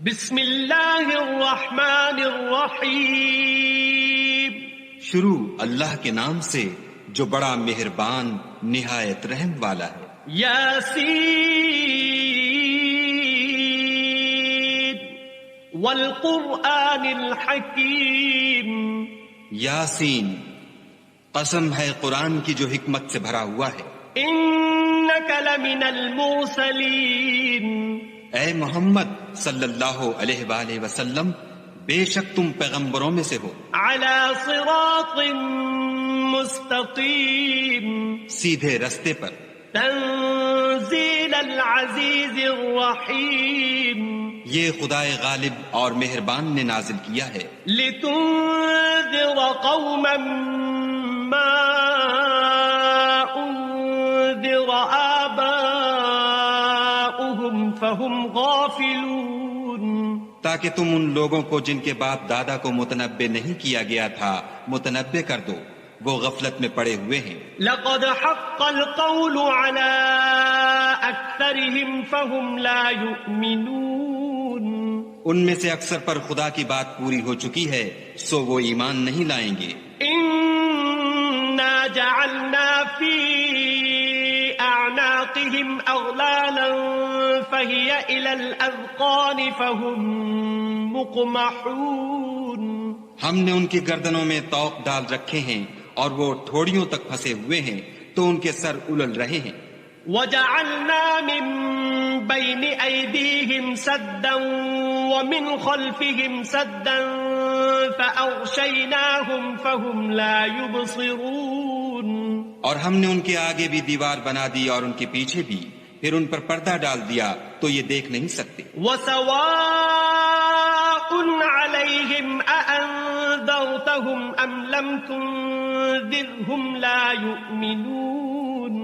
بسم اللہ الرحمن الرحیم، شروع اللہ کے نام سے جو بڑا مہربان نہایت رحم والا ہے۔ یاسین والقرآن الحکیم، یاسین، قسم ہے قرآن کی جو حکمت سے بھرا ہوا ہے۔ انک لمن المرسلین، اے محمد صلی اللہ علیہ وآلہ وسلم، بے شک تم پیغمبروں میں سے ہو، علی صراط مستقیم، سیدھے رستے پر۔ تنزیل العزیز الرحیم، یہ خدائے غالب اور مہربان نے نازل کیا ہے، لتنذر قوما ما انذر آباؤهم فهم غافلون، تاکہ تم ان لوگوں کو جن کے باپ دادا کو متنبع نہیں کیا گیا تھا متنبع کر دو، وہ غفلت میں پڑے ہوئے ہیں۔ لقد حق القول على اکثرهم فهم لا يؤمنون، ان میں سے اکثر پر خدا کی بات پوری ہو چکی ہے، سو وہ ایمان نہیں لائیں گے۔ انا جعلنا في اعناقهم اغلالا فهي الى الاذقان فهم مقمحون، ہم نے ان کی گردنوں میں طوق ڈال رکھے ہیں اور وہ ٹھوڑیوں تک پھنسے ہوئے ہیں تو ان کے سر الل رہے ہیں۔ وجعلنا من بين ايديهم سدا ومن خلفهم سدا فاغشيناهم فهم لا يبصرون، اور ہم نے ان کے آگے بھی دیوار بنا دی اور ان کے پیچھے بھی، پھر ان پر پردہ ڈال دیا تو یہ دیکھ نہیں سکتے۔ وسواء عليهم أأنذرتهم أم لم تنذرهم لا يؤمنون،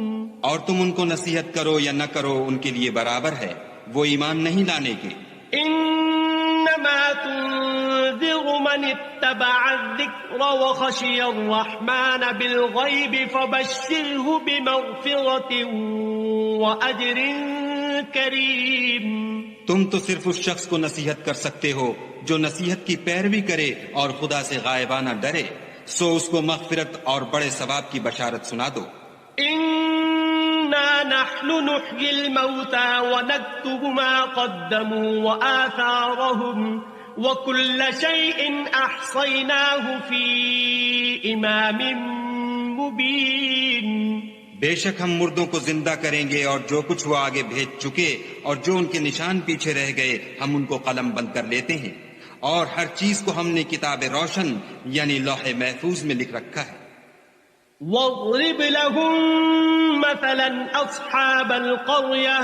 اور تم ان کو نصیحت کرو یا نہ کرو ان کے لیے برابر ہے، وہ ایمان نہیں لانے کے۔ انما تنذر من اتبع الذکر وخشی الرحمن بالغیب فبشره بمغفرة واجر کریم، تم تو صرف اس شخص کو نصیحت کر سکتے ہو جو نصیحت کی پیروی کرے اور خدا سے غائبانہ ڈرے، سو اس کو مغفرت اور بڑے ثواب کی بشارت سنا دو۔ انا نحن نحيي الموتى ونكتب ما قدموا وآثارهم وكل شيء احصيناه في امام مبين، بے شک ہم مردوں کو زندہ کریں گے اور جو کچھ وہ آگے بھیج چکے اور جو ان کے نشان پیچھے رہ گئے ہم ان کو قلم بند کر لیتے ہیں، اور ہر چیز کو ہم نے کتاب روشن یعنی لوح محفوظ میں لکھ رکھا ہے۔ واضرب لهم مثلا اصحاب القرية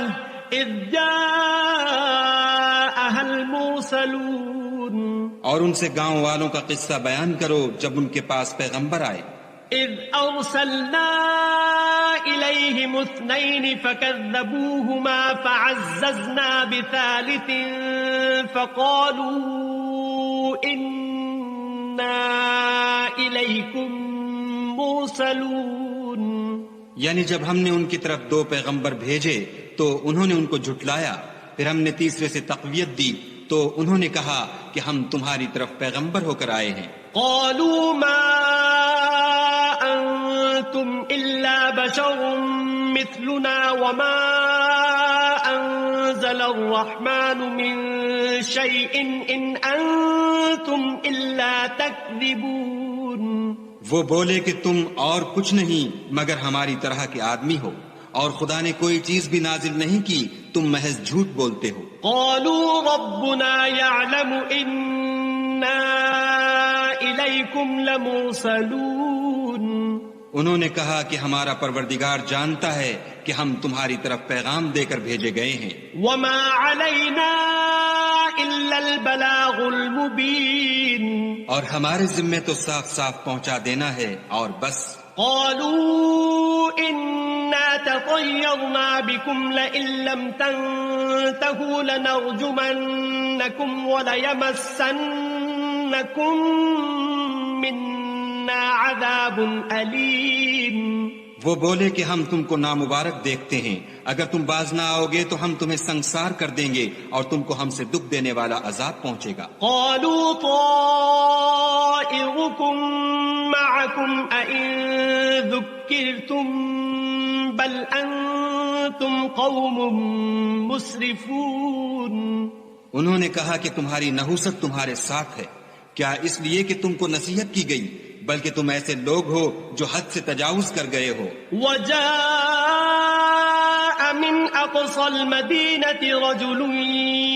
اذ جاءها المرسلون، اور ان سے گاؤں والوں کا قصہ بیان کرو جب ان کے پاس پیغمبر آئے۔ اذ ارسلنا الیہم اثنین فکذبوہما فعززنا بثالث فقالوا انا الیکم مرسلون، یعنی جب ہم نے ان کی طرف دو پیغمبر بھیجے تو انہوں نے ان کو جھٹلایا، پھر ہم نے تیسرے سے تقویت دی تو انہوں نے کہا کہ ہم تمہاری طرف پیغمبر ہو کر آئے ہیں۔ قالوا ما انتم الا بشر مثلنا وما انزل الرحمن من شيء ان انتم الا تكذبون، وہ بولے کہ تم اور کچھ نہیں مگر ہماری طرح کے آدمی ہو، اور خدا نے کوئی چیز بھی نازل نہیں کی، تم محض جھوٹ بولتے ہو۔ قالوا ربنا يعلم إنا إليكم لمرسلون، انہوں نے کہا کہ ہمارا پروردگار جانتا ہے کہ ہم تمہاری طرف پیغام دے کر بھیجے گئے ہیں، وما علينا إلا البلاغ المبين، اور ہمارے ذمے تو صاف صاف پہنچا دینا ہے اور بس۔ قالوا إنا تطيرنا بكم لئن لم تنتهوا لنرجمنكم وليمسنكم منا عذاب أليم، وہ بولے کہ ہم تم کو نامبارک دیکھتے ہیں، اگر تم باز نہ آؤ گے تو ہم تمہیں سنگسار کر دیں گے اور تم کو ہم سے دکھ دینے والا عذاب پہنچے گا۔ قالوا طائركم معكم أئن ذكرتم بل أنتم قوم مسرفون۔ انہوں نے کہا کہ تمہاری نحوست تمہارے ساتھ ہے، کیا اس لیے کہ تم کو نصیحت کی گئی؟ بلکہ تم ایسے لوگ ہو جو حد سے تجاوز کر گئے ہو۔ وجاء من أقصى المدينة رجل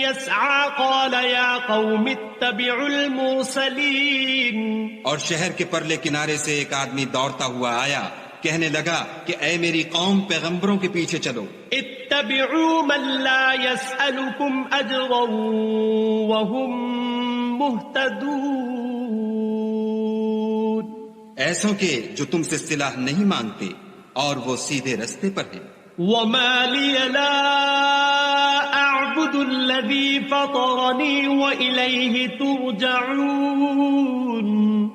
يسعى قال يا قوم اتبعوا المرسلين۔ اور شہر کے پرلے کنارے سے ایک آدمی دوڑتا ہوا آیا، کہنے لگا کہ اے میری قوم، پیغمبروں کے پیچھے چلو۔ اتبعوا من لا يسألكم أجرا وهم مهتدون۔ ایسوں کے جو تم سے صلہ نہیں مانگتے اور وہ سیدھے رستے پر ہیں۔ وما لي لا أعبد الذي فطرني وإليه ترجعون۔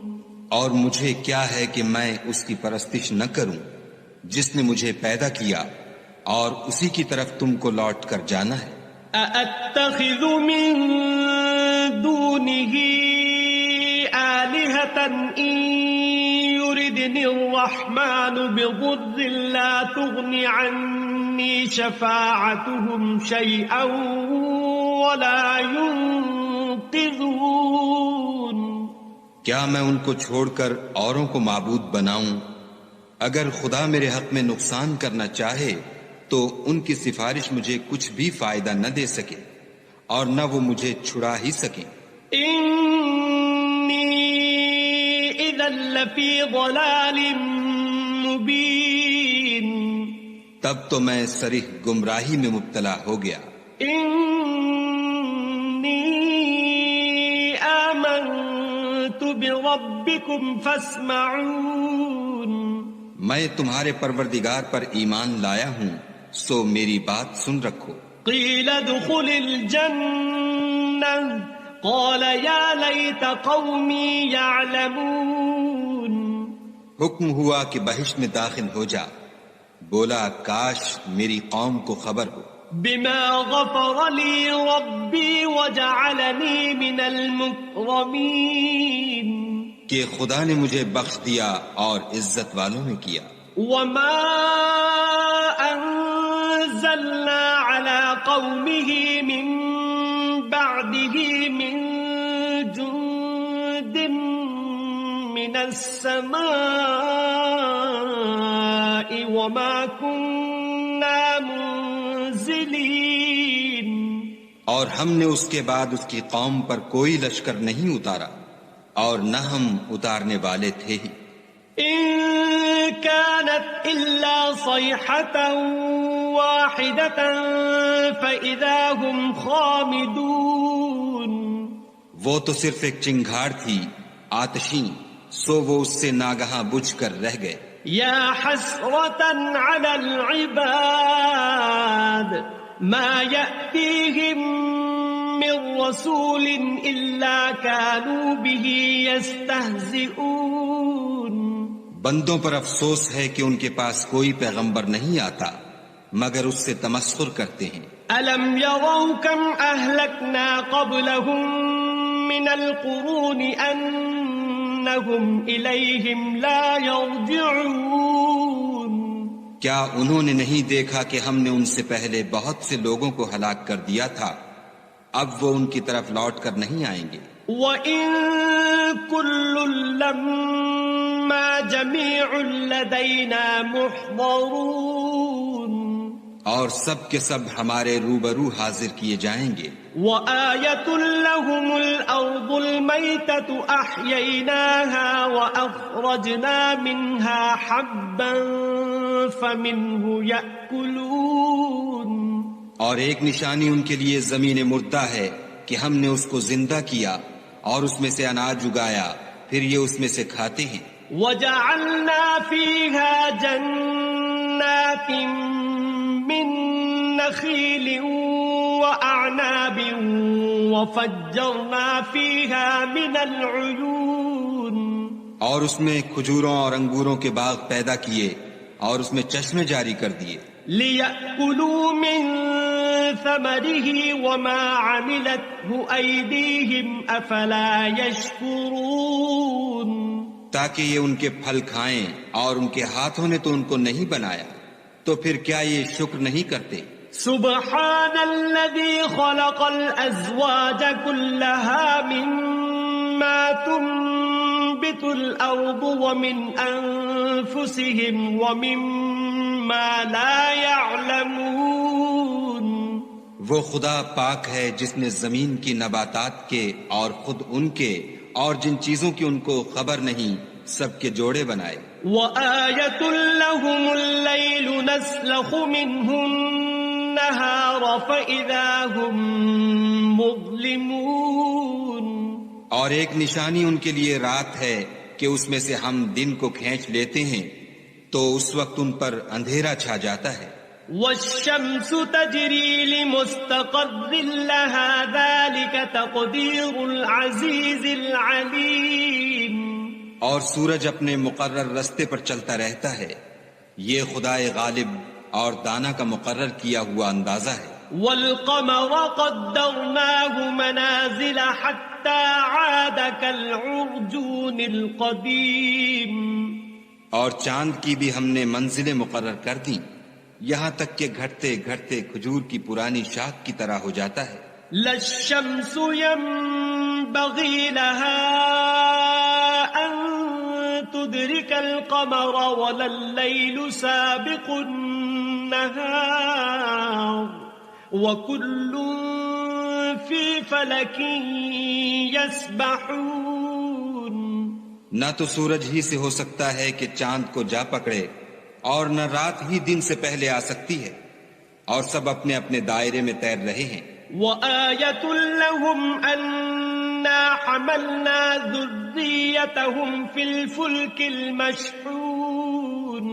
اور مجھے کیا ہے کہ میں اس کی پرستش نہ کروں جس نے مجھے پیدا کیا اور اسی کی طرف تم کو لوٹ کر جانا ہے۔ أأتخذ من دونه آلهة إن يردني الرحمن بضر لا تغن عني شفاعتهم شيئا ولا ينقذون۔ کیا میں ان کو چھوڑ کر اوروں کو معبود بناؤں؟ اگر خدا میرے حق میں نقصان کرنا چاہے تو ان کی سفارش مجھے کچھ بھی فائدہ نہ دے سکے اور نہ وہ مجھے چھڑا ہی سکیں۔ لفی ضلال مبین۔ تب تو میں صریح گمراہی میں مبتلا ہو گیا۔ انی آمنت بربکم فاسمعون۔ میں تمہارے پروردگار پر ایمان لایا ہوں، سو میری بات سن رکھو۔ قیل ادخل الجنہ قال یا لیت قومی یعلمون۔ حکم ہوا کہ بہشت میں داخل ہو جا، بولا کاش میری قوم کو خبر ہو۔ بما غفر لی ربی وجعلنی من المکرمین۔ کہ خدا نے مجھے بخش دیا اور عزت والوں میں کیا۔ وما انزلنا على قومه من بعده من جند من السماء وما كنا منزلين۔ اور ہم نے اس کے بعد اس کی قوم پر کوئی لشکر نہیں اتارا اور نہ ہم اتارنے والے تھے ہی۔ إن كانت إلا صيحة واحدة فإذا هم خامدون۔ وہ تو صرف ایک چنگھاڑ تھی آتشیں، سو وہ اس سے ناگہاں بجھ کر رہ گئے۔ یا حسرة على العباد ما يأتيهم من رسول إلا كانوا به يستهزئون۔ بندوں پر افسوس ہے کہ ان کے پاس کوئی پیغمبر نہیں آتا مگر اس سے تمسخر کرتے ہیں۔ ألم يروا كم أهلكنا قبلهم من القرون أنهم إليهم لا يرجعون۔ کیا انہوں نے نہیں دیکھا کہ ہم نے ان سے پہلے بہت سے لوگوں کو ہلاک کر دیا تھا، اب وہ ان کی طرف لوٹ کر نہیں آئیں گے۔ وَإِن كُلٌّ لَّمَّا جَمِيعٌ لَّدَيْنَا مُحْضَرُونَ۔ اور سب کے سب ہمارے روبرو حاضر کیے جائیں گے۔ وَآيَةٌ لَّهُمُ الْأَرْضُ الْمَيْتَةُ أَحْيَيْنَاهَا وَأَخْرَجْنَا مِنْهَا حَبًّا فَمِنْهُ يَأْكُلُونَ۔ اور ایک نشانی ان کے لیے زمین مردہ ہے کہ ہم نے اس کو زندہ کیا اور اس میں سے اناج اگایا، پھر یہ اس میں سے کھاتے ہیں۔ وَجَعَلْنَا فِيهَا جَنَّاتٍ مِّن نَخِيلٍ وَأَعْنَابٍ وَفَجَّرْنَا فِيهَا مِنَ الْعُيُونِ۔ اور اس میں کھجوروں اور انگوروں کے باغ پیدا کیے اور اس میں چشمے جاری کر دیے لِيَأْكُلُوا مِن ثَمَرِهِ وَمَا عَمِلَتْهُ أَيْدِيهِمْ أَفَلَا يَشْكُرُونَ تاکہ یہ ان کے پھل کھائیں اور ان کے ہاتھوں نے تو ان کو نہیں بنایا تو پھر کیا یہ شکر نہیں کرتے سبحان الذي خلق الأزواج كلها مما تنبت الأرض ومن أنفسهم ومما لا يعلمون وہ خدا پاک ہے جس نے زمین کی نباتات کے اور خود ان کے اور جن چیزوں کی ان کو خبر نہیں سب کے جوڑے بنائے وَآيَةٌ لَهُمُ اللَّيْلُ نَسْلَخُ مِنْهُ النَّهَارَ فَإِذَا هُمْ مُظْلِمُونَ اور ایک نشانی ان کے لیے رات ہے کہ اس میں سے ہم دن کو کھینچ لیتے ہیں تو اس وقت ان پر اندھیرا چھا جاتا ہے وَالشَّمْسُ تَجْرِي لِمُسْتَقَرٍّ لَهَا ذَلِكَ تَقْدِيرُ الْعَزِيزِ الْعَلِيمِ اور سورج اپنے مقرر رستے پر چلتا رہتا ہے یہ خدائے غالب اور دانا کا مقرر کیا ہوا اندازہ ہے وَالْقَمَرَ قَدَّرْنَاهُ مَنَازِلَ حَتَّى عَادَ كَالْعُرْجُونِ الْقَدِيمِ اور چاند کی بھی ہم نے منزلیں مقرر کر دیں یہاں تک کہ گھٹتے گھٹتے کھجور کی پرانی شاخ کی طرح ہو جاتا ہے لَا الشَّمْسُ يَنبَغِي لَهَا أَن تُدْرِكَ الْقَمَرَ وَلَا اللَّيْلُ سَابِقُ النَّهَارِ وَكُلٌّ فِي فَلَكٍ يَسْبَحُونَ نہ تو سورج ہی سے ہو سکتا ہے کہ چاند کو جا پکڑے اور نہ رات ہی دن سے پہلے آ سکتی ہے اور سب اپنے اپنے دائرے میں تیر رہے ہیں وَآيَةٌ لَهُمْ أَنَّا حَمَلْنَا ذُرِّيَّتَهُمْ فِي الْفُلْكِ الْمَشْحُونِ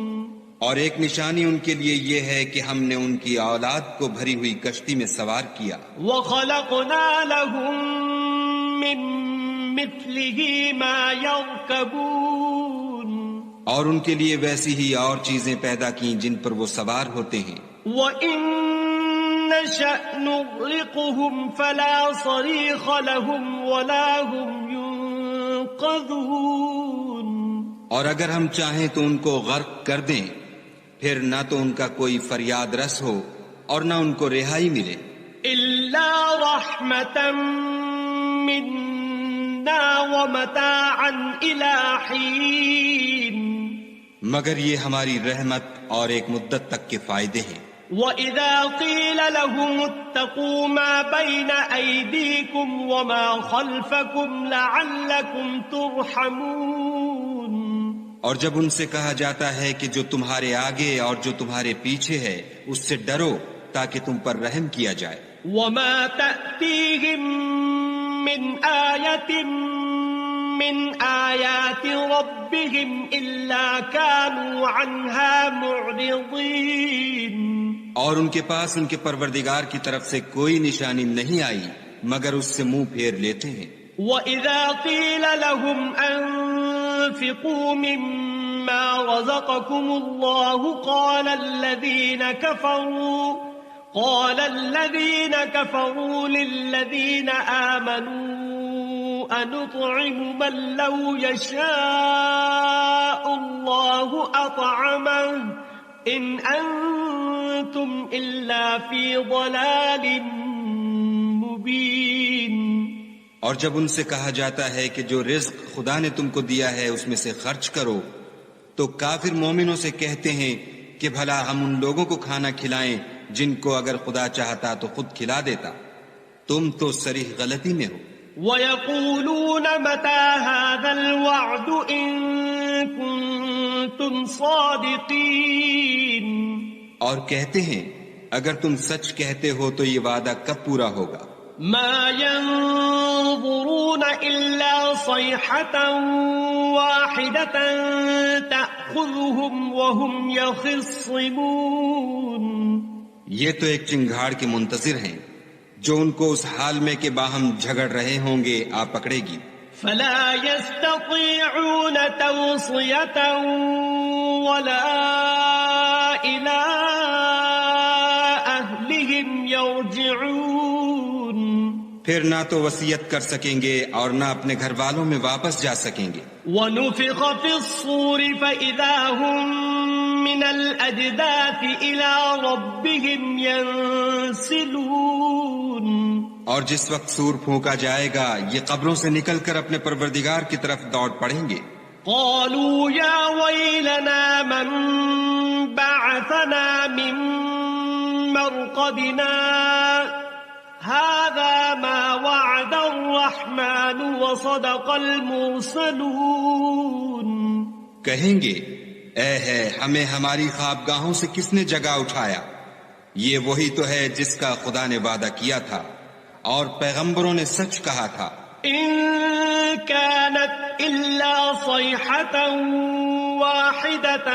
اور ایک نشانی ان کے لیے یہ ہے کہ ہم نے ان کی اولاد کو بھری ہوئی کشتی میں سوار کیا وَخَلَقْنَا لَهُم مِّن مِّثْلِهِ مَا يَرْكَبُونَ اور ان کے لیے ویسی ہی اور چیزیں پیدا کی جن پر وہ سوار ہوتے ہیں وَإِن نَّشَأْ نُغْرِقْهُمْ فَلَا صَرِيخَ لَهُمْ وَلَا هُمْ يُنقَذُونَ اور اگر ہم چاہیں تو ان کو غرق کر دیں پھر نہ تو ان کا کوئی فریاد رس ہو اور نہ ان کو رہائی ملے إِلَّا رَحْمَةً مِّنَّا وَمَتَاعًا إِلَى حِينٍ مگر یہ ہماری رحمت اور ایک مدت تک کے فائدے ہیں وَإِذَا قِيلَ لَهُمُ اتَّقُوا مَا بَيْنَ أَيْدِيكُمْ وَمَا خَلْفَكُمْ لَعَلَّكُمْ تُرْحَمُونَ اور جب ان سے کہا جاتا ہے کہ جو تمہارے آگے اور جو تمہارے پیچھے ہے اس سے ڈرو تاکہ تم پر رحم کیا جائے وَمَا تَأْتِيهِم مِّنْ آيَةٍ مِّنْ آيَاتِ رَبِّهِمْ إِلَّا كَانُوا عَنْهَا مُعْرِضِينَ اور ان کے پاس ان کے پروردگار کی طرف سے کوئی نشانی نہیں آئی مگر اس سے منہ پھیر لیتے ہیں وَإِذَا قِيلَ لَهُمْ أَنفِقُوا مِمَّا رَزَقَكُمُ اللَّهُ قَالَ الَّذِينَ كَفَرُوا لِلَّذِينَ آمَنُوا أَنُطْعِمُ مَن لَّوْ يَشَاءُ اللَّهُ أَطْعَمَهُ إِنْ أَنتُمْ إِلَّا فِي ضَلَالٍ مُّبِينٍ اور جب ان سے کہا جاتا ہے کہ جو رزق خدا نے تم کو دیا ہے اس میں سے خرچ کرو تو کافر مومنوں سے کہتے ہیں کہ بھلا ہم ان لوگوں کو کھانا کھلائیں جن کو اگر خدا چاہتا تو خود کھلا دیتا تم تو صریح غلطی میں ہو وَيَقُولُونَ مَتَى هَذَا الْوَعْدُ إِن كُنتُمْ صَادِقِينَ اور کہتے ہیں اگر تم سچ کہتے ہو تو یہ وعدہ کب پورا ہوگا مَا يَنظُرُونَ إِلَّا صَيْحَةً وَاحِدَةً تَأْخُذُهُمْ وَهُمْ يَخِصِّمُونَ یہ تو ایک چنگھاڑ کے منتظر ہیں جو ان کو اس حال میں کہ باہم جھگڑ رہے ہوں گے آ پکڑے گی فَلَا يَسْتَطِيعُونَ تَوْصِيَةً ولا إلى أهلهم يرجعون. پھر نہ تو وصیت کر سکیں گے اور نہ اپنے گھر والوں میں واپس جا سکیں گے. ونفخ في الصور فإذا هم من الأجداث إلى ربهم ينسلون. اور جس وقت سور پھونکا جائے گا یہ قبروں سے نکل کر اپنے پروردگار کی طرف دوڑ پڑیں گے. قالوا يا ويلنا من بعثنا من مرقدنا هذا ما وعد الرحمن وصدق المرسلون. کہیں گے اے ہے ہمیں ہماری خوابگاہوں سے کس نے جگا اٹھایا؟ یہ وہی تو ہے جس کا خدا نے وعدہ کیا تھا اور پیغمبروں نے سچ کہا تھا. إن كانت إلا صيحة واحدة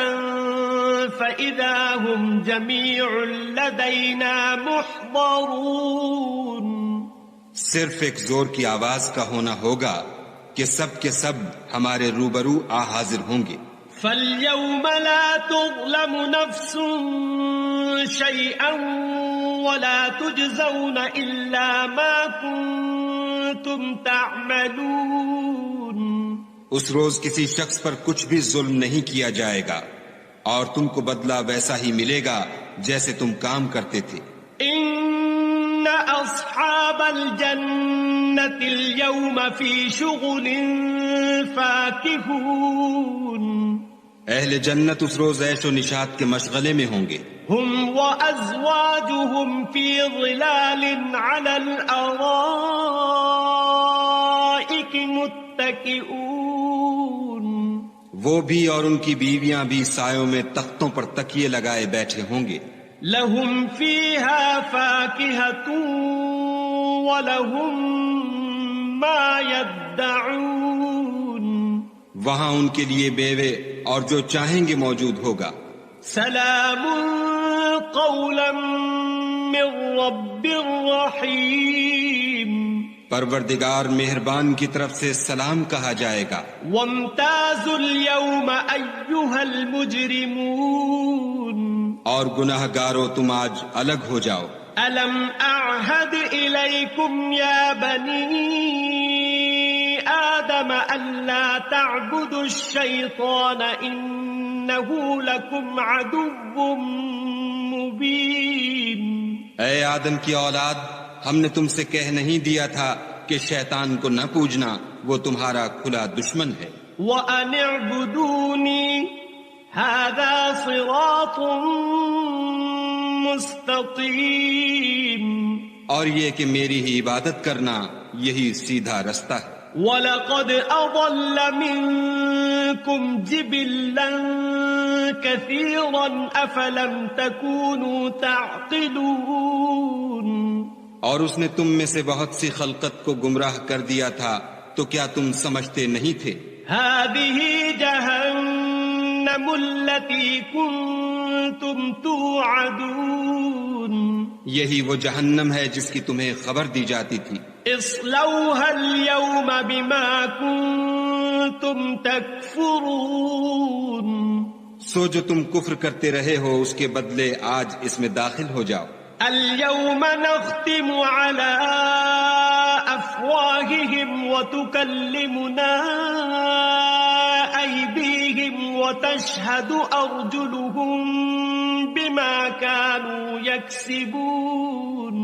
فإذا هم جميع لدينا محضرون. صرف ایک زور کی آواز کا ہونا ہوگا کہ سب کے سب ہمارے روبرو حاضر ہوں گے. فاليوم لا تظلم نفس شيئا ولا تجزون إلا ما كنتم تعملون. اس روز کسی شخص پر کچھ بھی ظلم نہیں کیا جائے گا اور تم کو بدلہ ویسا ہی ملے گا جیسے تم کام کرتے تھے. إن أصحاب الجنة اليوم في شغل فاكهون. اہل جنت اس روز عیش و نشاط کے مشغلے میں ہوں گے. هم وأزواجهم في ظلال على الأرائك متكئون. وہ بھی اور ان کی بیویاں بھی سایوں میں تختوں پر تکیے لگائے بیٹھے ہوں گے. لهم فيها فاكهة ولهم ما يدعون. وہاں ان کے لیے بیوے اور جو چاہیں گے موجود ہوگا. سلام قولا من رب رحیم. پروردگار مہربان کی طرف سے سلام کہا جائے گا. وامتازوا اليوم أيها المجرمون. اور گناہ گارو تم آج الگ ہو جاؤ. ألم أعهد إليكم يا بني آدم ألا تعبدوا الشيطان إنه لكم عدو مبين. اے آدم کی اولاد، ہم نے تم سے کہہ نہیں دیا تھا کہ شیطان کو نہ پوجنا، وہ تمہارا کھلا دشمن ہے. وَأَنِ اعْبُدُونِي هَذَا صِرَاطٌ مُسْتَقِيمٌ. اور یہ کہ میری ہی عبادت کرنا یہی سیدھا رستہ ہے. وَلَقَدْ أَضَلَّ مِنكُمْ جِبِلًّا كَثِيرًا أَفَلَمْ تَكُونُوا تَعْقِلُونَ. اور اس نے تم میں سے بہت سی خلقت کو گمراہ کر دیا تھا تو کیا تم سمجھتے نہیں تھے؟ هَذِهِ جَهَنَّمُ الَّتِي كُنتُمْ تُوعَدُونَ. یہی وہ جہنم ہے جس کی تمہیں خبر دی جاتی تھی. اصلوها اليوم بما كنتم تكفرون. سو جو تم کفر کرتے رہے ہو اس کے بدلے آج اس میں داخل ہو جاؤ. اليوم نختم على أفواههم وتكلمنا أيديهم وتشهد أرجلهم بما كانوا يكسبون.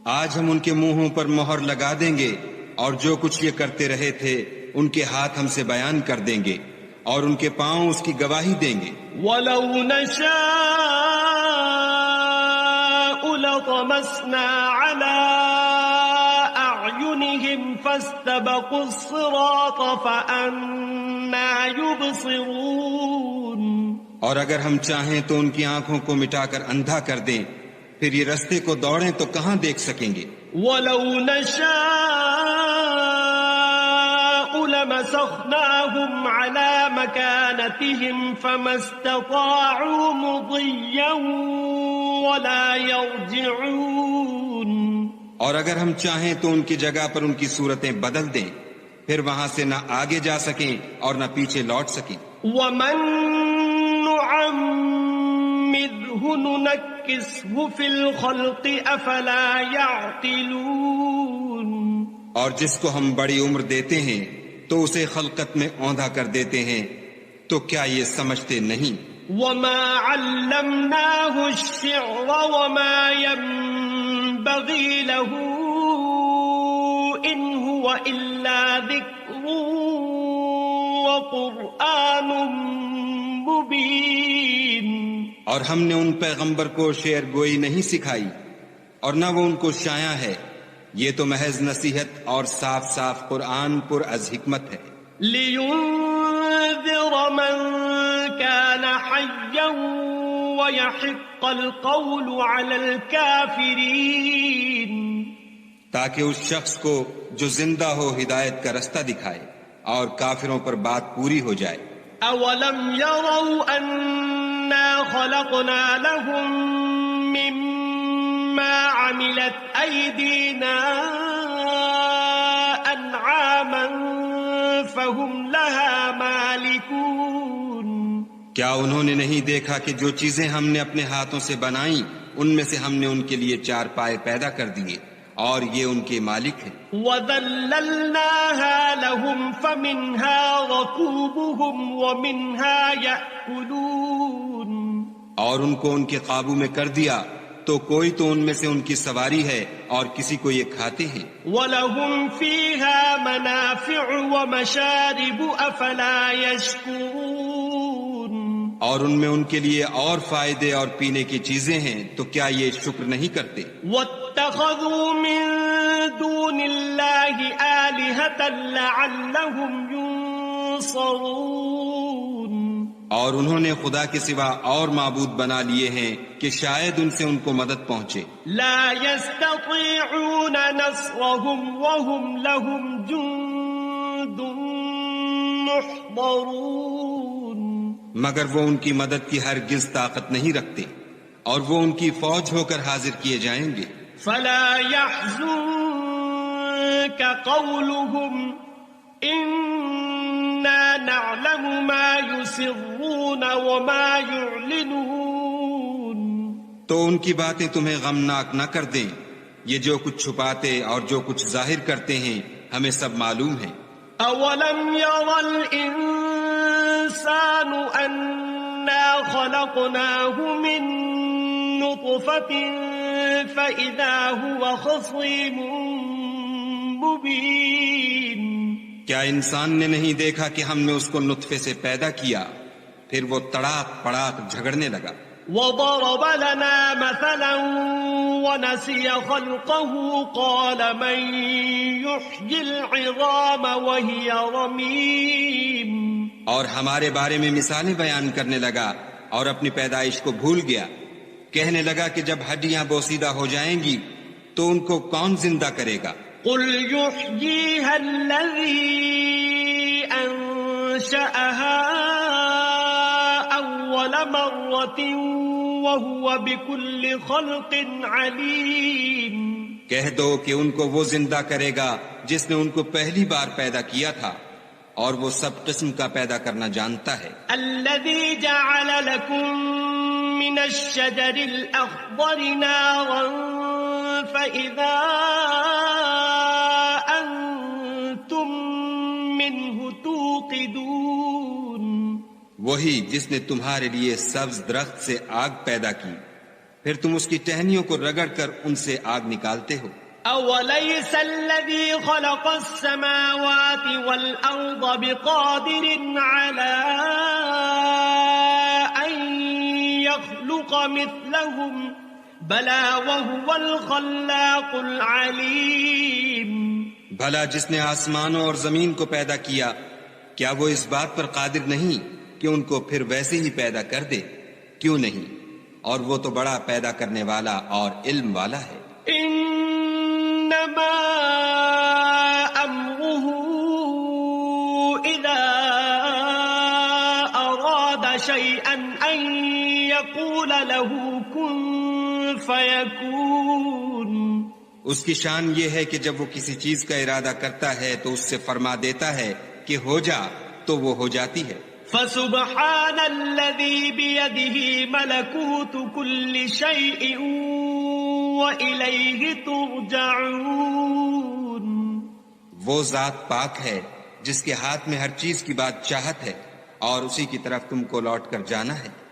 آج ہم ان کے منہوں پر مہر لگا دیں گے اور جو کچھ یہ کرتے رہے تھے ان کے ہاتھ ہم سے بیان کر دیں گے اور ان کے پاؤں اس کی گواہی دیں گے. وَلَوْ نَشَاءُ لَطَمَسْنَا عَلَىٰ أَعْيُنِهِمْ فَاسْتَبَقُوا الصِّرَاطَ فَأَنَّىٰ يُبْصِرُونَ. اور اگر ہم چاہیں تو ان کی آنکھوں کو مٹا کر اندھا کر دیں، پھر یہ رستے کو دوڑیں تو کہاں دیکھ سکیں گے. وَلَوْ نَشَاءُ لَمَسَخْنَاهُمْ عَلَىٰ مَكَانَتِهِمْ فَمَا اسْتَطَاعُوا مُضِيًّا وَلَا يَرْجِعُونَ. اور اگر ہم چاہیں تو ان کی جگہ پر ان کی صورتیں بدل دیں، پھر وہاں سے نہ آگے جا سکیں اور نہ پیچھے لوٹ سکیں. وَمَن نعمره ننكسه في الخلق افلا يعقلون. اور جس کو ہم بڑی عمر دیتے ہیں تو اسے خلقت میں اوندھا کر دیتے ہیں، تو کیا یہ سمجھتے نہیں؟ وما علمناه الشعر وما ينبغي له إن هو إلا ذكر وقرآن مبين. اور ہم نے ان پیغمبر کو شعر گوئی نہیں سکھائی اور نہ وہ ان کو شایع ہے، یہ تو محض نصیحت اور صاف صاف قرآن پر از حکمت ہے. لينذر من كان حيا ويحق القول على الكافرين. تاکہ اس شخص کو جو زندہ ہو ہدایت کا رستہ دکھائے اور کافروں پر بات پوری ہو جائے. اولم يروا انا خلقنا لهم مما عملت ايدينا انعاما فهم لها مالكون. کیا انہوں نے نہیں دیکھا کہ جو چیزیں ہم نے اپنے ہاتھوں سے بنائیں ان میں سے ہم نے ان کے لیے 4 پائے پیدا کر دیے اور یہ ان کے مالک ہیں. وَذَلَّلْنَاهَا لَهُمْ فَمِنْهَا رَكُوبُهُمْ وَمِنْهَا يَأْكُلُونَ. اور ان کو ان کے قابو میں کر دیا تو کوئی تو ان میں سے ان کی سواری ہے اور کسی کو یہ کھاتے ہیں. وَلَهُمْ فِيهَا مَنَافِعُ وَمَشَارِبُ أَفَلَا يَشْكُرُونَ. اور ان میں ان کے لیے اور فائدے اور پینے کی چیزیں ہیں تو کیا یہ شکر نہیں کرتے؟ وَاتَّخَذُوا مِن دُونِ اللَّهِ آلِهَةً لَعَلَّهُمْ يُنصَرُونَ. اور انہوں نے خدا کے سوا اور معبود بنا لیے ہیں کہ شاید ان سے ان کو مدد پہنچے. لا يستطيعون نصرهم وهم لهم جند محضرون. مگر وہ ان کی مدد کی ہرگز طاقت نہیں رکھتے اور وہ ان کی فوج ہو کر حاضر کیے جائیں گے. فلا يحزنك قولهم إنا نعلم ما يسرون وما يعلنون. تو ان کی باتیں تمہیں غمناک نہ کر دیں، یہ جو کچھ چھپاتے اور جو کچھ ظاہر کرتے ہیں ہمیں سب معلوم ہے. اولم ير الانسان انا خلقناه من نطفة فاذا هو خصيم مبين. کیا انسان نے نہیں دیکھا کہ ہم نے اس کو نطفے سے پیدا کیا پھر وہ تڑاک پڑاک جھگڑنے لگا. وضرب لنا مثلا ونسي خلقه قال من يحيي العظام وهي رميم. اور ہمارے بارے میں مثالیں بیان کرنے لگا اور اپنی پیدائش کو بھول گیا. کہنے لگا کہ جب ہڈیاں بوسیدہ ہو جائیں گی تو ان کو کون زندہ کرے گا؟ قل يحييها الذي أنشأها أول مرة وهو بكل خلق عليم. کہہ دو کہ ان کو وہ زندہ کرے گا جس نے ان کو پہلی بار پیدا کیا تھا اور وہ سب قسم کا پیدا کرنا جانتا ہے. الذي جعل لكم من الشجر الأخضر نارا فإذا أنتم منه توقدون. وہی جس نے تمہارے لیے سبز درخت سے آگ پیدا کی پھر تم اس کی ٹہنیوں کو رگڑ کر ان سے آگ نکالتے ہو. أوليس الذي خلق السماوات والأرض بقادر على أن يخلق مثلهم بلى وهو الخلاق العليم. بھلا جس نے آسمانوں اور زمین کو پیدا کیا کیا وہ اس بات پر قادر نہیں کہ ان کو پھر ویسے ہی پیدا کر دے؟ کیوں نہیں، اور وہ تو بڑا پیدا کرنے والا اور علم والا ہے. انما امره اذا اراد شيئا ان يقول له كن فيكون. اس کی شان یہ ہے کہ جب وہ کسی چیز کا ارادہ کرتا ہے تو اس سے فرما دیتا ہے کہ ہو جا، تو وہ ہو جاتی ہے. فسبحان الذي بيده ملكوت كل شيء وإليه ترجعون. وہ ذات پاک ہے جس کے ہاتھ میں ہر چیز کی بادشاہت ہے اور اسی کی طرف تم کو لوٹ کر جانا ہے.